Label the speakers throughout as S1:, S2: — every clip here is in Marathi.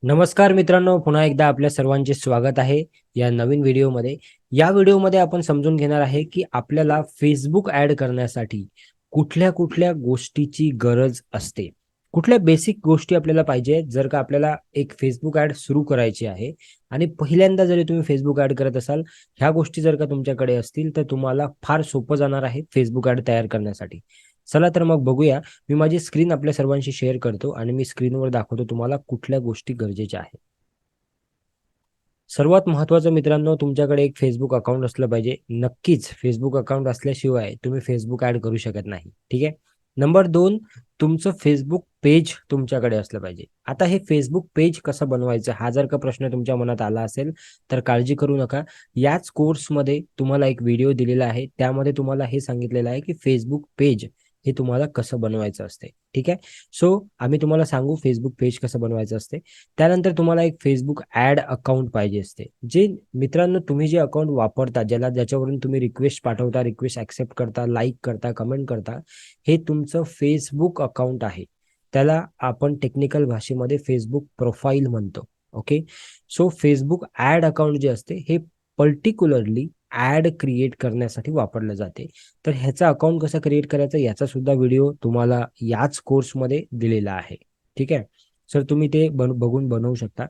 S1: नमस्कार मित्रांनो, पुन्हा एकदा आपल्या सर्वांचे स्वागत आहे या नवीन व्हिडिओमध्ये. या व्हिडिओमध्ये आपण समजून घेणार आहे की आपल्याला Facebook ॲड करण्यासाठी कुठल्या-कुठल्या गोष्टीची गरज असते. कुठल्या बेसिक गोष्टी आपल्याला पाहिजे जर का आपल्याला एक Facebook ॲड सुरू करायची आहे आणि पहिल्यांदा जरी तुम्ही Facebook ॲड करत असाल, ह्या गोष्टी जर का तुमच्याकडे असतील तर तुम्हाला फार सोपं जाणार आहे Facebook ॲड तयार करण्यासाठी. चला तर मग बघूया. मी माझी स्क्रीन आपल्या सर्वांशी शेअर करतो आणि मी स्क्रीनवर दाखवतो तुम्हाला कुठल्या गोष्टी गरजेच्या आहेत. सर्वात महत्त्वाचं मित्रांनो, तुमच्याकडे एक Facebook अकाउंट असलं पाहिजे. नक्कीच Facebook अकाउंट असल्याशिवाय तुम्ही Facebook ॲड करू शकत नाही. ठीक आहे. नंबर 2, तुमचं Facebook पेज तुमच्याकडे असलं पाहिजे. आता हे Facebook पेज कसं बनवायचं हा जर का प्रश्न तुमच्या मनात आला असेल, तर काळजी करू नका. याच कोर्समध्ये तुम्हाला एक व्हिडिओ दिलेला आहे. त्यामध्ये तुम्हाला हे सांगितलेलं आहे, की Facebook पेज हे तुम्हाला कसं बनवायचं असते. ठीक आहे. सो आम्ही तुम्हाला सांगू Facebook पेज कसं बनवायचं असते. त्यानंतर तुम्हाला एक Facebook ॲड अकाउंट पाहिजे असते. जे मित्रांनो तुम्ही जे अकाउंट वापरता, ज्याच्यावरून तुम्ही रिक्वेस्ट पाठवता, रिक्वेस्ट ॲक्सेप्ट करता, लाईक करता, कमेंट करता, हे तुमचं Facebook अकाउंट आहे. त्याला आपण टेक्निकल भाषेमध्ये Facebook प्रोफाइल म्हणतो. Okay. So Facebook ad account जे असते हे पर्टिक्युलरली ॲड क्रिएट करण्यासाठी वापरलं जाते. तर ह्याचा अकाउंट कसं क्रिएट करायचं याचा सुद्धा व्हिडिओ तुम्हाला याच कोर्समध्ये दिलेला आहे. ठीक आहे. सर तुम्ही ते बघून बनवू शकता.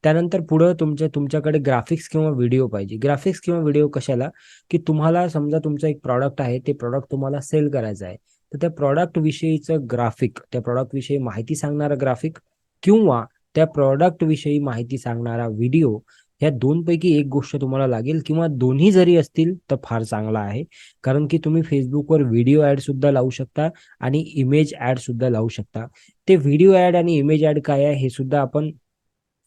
S1: त्यानंतर पुढं तुमच्याकडे ग्राफिक्स किंवा व्हिडिओ पाहिजे. ग्राफिक्स किंवा व्हिडिओ कशाला? की तुम्हाला समजा तुमचं एक प्रॉडक्ट आहे, ते प्रॉडक्ट तुम्हाला सेल करायचं आहे. तर त्या प्रॉडक्ट विषयीचं ग्राफिक, त्या प्रॉडक्ट विषयी माहिती सांगणारा ग्राफिक किंवा त्या प्रॉडक्ट विषयी माहिती सांगणारा व्हिडिओ, ह्या 2 पैकी एक गोष्ट तुम्हाला लागेल किंवा दोन्ही जरी असतील तर फार चांगला आहे. कारण की तुम्ही Facebookवर व्हिडिओ ॲड सुद्धा लावू शकता आणि इमेज ॲड सुद्धा लावू शकता. ते व्हिडिओ ॲड आणि इमेज ॲड काय आहे हे सुद्धा आपण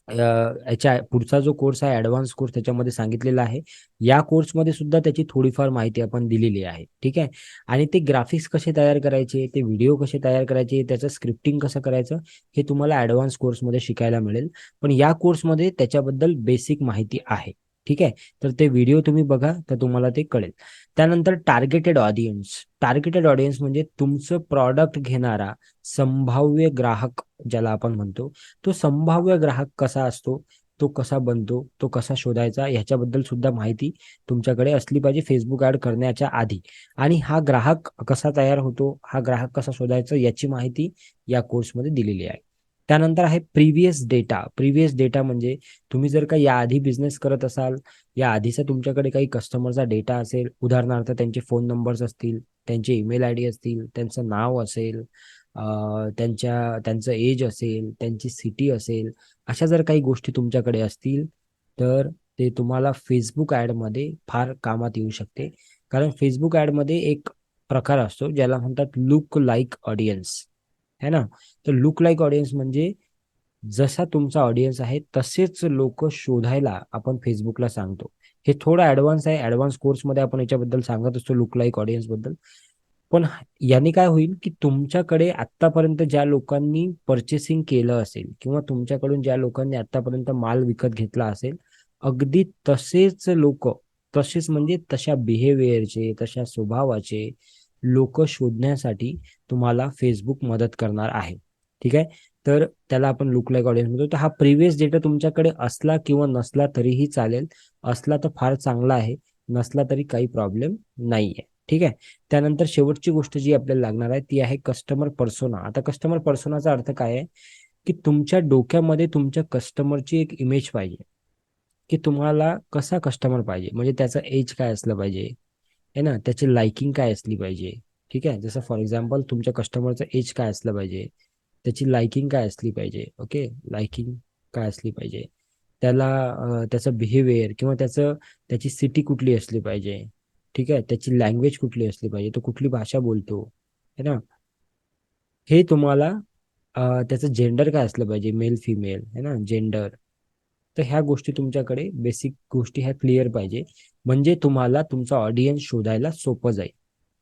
S1: याच्या पुढचा जो कोर्स आहे ॲडव्हान्स कोर्स त्याच्यामध्ये सांगितलेला आहे. या कोर्समध्ये सुद्धा त्याची थोडीफार माहिती आपण दिलेली आहे. ठीक आहे. आणि ते ग्राफिक्स कसे तयार करायचे, ते व्हिडिओ कसे तयार करायचे, त्याचं स्क्रिप्टिंग कसं करायचं, हे तुम्हाला ॲडव्हान्स कोर्समध्ये शिकायला मिळेल. पण या कोर्समध्ये त्याच्याबद्दल बेसिक माहिती आहे. ठीक आहे. तर ते व्हिडिओ तुम्ही बघा तर तुम्हाला ते कळेल. त्यानंतर टार्गेटेड ऑडियन्स. टार्गेटेड ऑडियन्स म्हणजे तुमचं प्रॉडक्ट घेणारा संभाव्य ग्राहक ज्याला आपण म्हणतो. तो संभाव्य ग्राहक कसा असतो, तो कसा बनतो, तो कसा शोधायचा ह्याच्याबद्दल सुद्धा माहिती तुमच्याकडे असली पाहिजे Facebook ॲड करण्याच्या आधी. आणि हा ग्राहक कसा तयार होतो, हा ग्राहक कसा शोधायचा याची माहिती या कोर्समध्ये दिलेली आहे. त्यानंतर आहे प्रिव्हियस डेटा. प्रिव्हियस डेटा म्हणजे तुम्ही जर का याआधी बिझनेस करत असाल, या आधीचा तुमच्याकडे काही कस्टमरचा डेटा असेल, उदाहरणार्थ त्यांचे फोन नंबर्स असतील, त्यांचे ईमेल आयडी असतील, त्यांचं नाव असेल, त्यांचं एज असेल, त्यांची सिटी असेल, अशा जर काही गोष्टी तुमच्याकडे असतील, तर ते तुम्हाला Facebook ॲडमध्ये फार कामात येऊ शकते. कारण Facebook ॲडमध्ये एक प्रकार असतो ज्याला म्हणतात लूक लाइक ऑडियन्स, है ना? तर लूक लाइक ऑडियन्स म्हणजे जसा तुमचा ऑडियन्स आहे तसेच लोक शोधायला आपण Facebookला सांगतो. हे थोडं ॲडव्हान्स आहे. ॲडव्हान्स कोर्समध्ये आपण याच्याबद्दल सांगत असतो लूक लाइक ऑडियन्सबद्दल. पण याने काय होईल, की तुमच्याकडे आत्तापर्यंत ज्या लोकांनी पर्चेसिंग केलं असेल किंवा तुमच्याकडून ज्या लोकांनी आत्तापर्यंत माल विकत घेतला असेल, अगदी तसेच लोकं, तसेच म्हणजे तशा बिहेवियरचे, तशा स्वभावाचे लोकं शोधण्यासाठी तुम्हाला Facebook मदत करणार आहे. ठीक आहे. तर त्याला आपण लूक लाइक ऑडियन्स म्हणतो. तर हा प्रिव्हियस डेटा तुमच्याकडे असला किंवा नसला तरीही चालेल. असला तर फार चांगला आहे, नसला तरी काही प्रॉब्लेम नाहीये. ठीक आहे. त्यानंतर शेवटची गोष्ट जी आपल्याला लागणार आहे ती आहे कस्टमर पर्सोना. आता कस्टमर पर्सोनाचा अर्थ काय आहे, की तुमच्या डोक्यामध्ये तुमच्या कस्टमरची एक इमेज पाहिजे, की तुम्हाला कसा कस्टमर पाहिजे. म्हणजे त्याचं एज काय असलं पाहिजे, आहे ना? त्याची लाइकिंग काय असली पाहिजे. ठीक आहे. जसं फॉर एक्झाम्पल तुमच्या कस्टमरचं एज काय असलं पाहिजे, त्याची लाइकिंग काय असली पाहिजे. ओके. लाइकिंग काय असली पाहिजे. त्याचं बिहेवियर किंवा त्याची सिटी कुठली असली पाहिजे. ठीक आहे. त्याची लँग्वेज कुठली असली पाहिजे. तो कुठली भाषा बोलतो, है ना? हे तुम्हाला त्याचं जेंडर काय असलं पाहिजे, मेल, फिमेल, है ना? जेंडर. तर ह्या गोष्टी तुमच्याकडे बेसिक गोष्टी ह्या क्लिअर पाहिजे. म्हणजे तुम्हाला तुमचा ऑडियन्स शोधायला सोपं जाईल.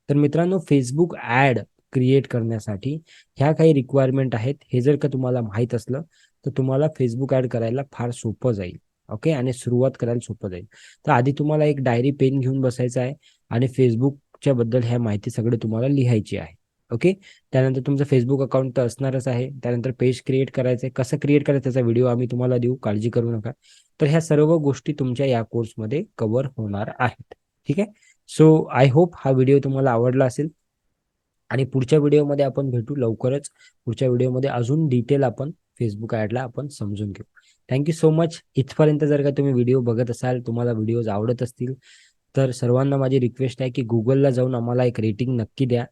S1: तर मित्रांनो Facebook ॲड क्रिएट करण्यासाठी ह्या काही रिक्वायरमेंट आहेत. हे जर का तुम्हाला माहीत असलं, तर तुम्हाला Facebook ॲड करायला फार सोपं जाईल. ओके. आणि सुरुवात करायला सोपं जाईल. तर आधी तुम्हाला एक डायरी पेन घेऊन बसायचं आहे आणि Facebookच्या बद्दल ह्या माहिती सगळी तुम्हाला लिहायची आहे. ओके. त्यानंतर तुमचं फेसबुक अकाउंट तर असणारच आहे. त्यानंतर पेज क्रिएट करायचं आहे. कसं क्रिएट करायचं त्याचा व्हिडिओ आम्ही तुम्हाला देऊ, काळजी करू नका. तर ह्या सर्व गोष्टी तुमच्या या कोर्समध्ये कव्हर होणार आहेत. ठीक आहे. सो आय होप हा व्हिडिओ तुम्हाला आवडला असेल आणि पुढच्या व्हिडिओमध्ये आपण भेटू लवकरच. पुढच्या व्हिडिओमध्ये अजून डिटेल आपण फेसबुक ॲडला आपण समजून घेऊ. Thank you so much. इथपर्यंत जर का तुम्ही व्हिडिओ बघत असाल, तुम्हाला व्हिडिओज आवडत असतील, तर सर्वांना माझी रिक्वेस्ट आहे की गुगलला जाऊन आम्हाला एक रेटिंग नक्की द्या.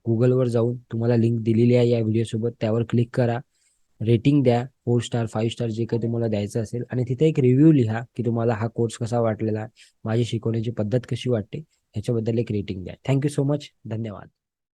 S1: गुगलवर जाऊन तुम्हाला लिंक दिलेली आहे या व्हिडिओसोबत, त्यावर क्लिक करा, रेटिंग द्या, 4 स्टार 5 स्टार जे काही तुम्हाला द्यायचं असेल, आणि तिथे एक रिव्ह्यू लिहा की तुम्हाला हा कोर्स कसा वाटलेला, माझी शिकवण्याची पद्धत कशी वाटते, ह्याच्याबद्दल एक रेटिंग द्या. Thank you so much. धन्यवाद.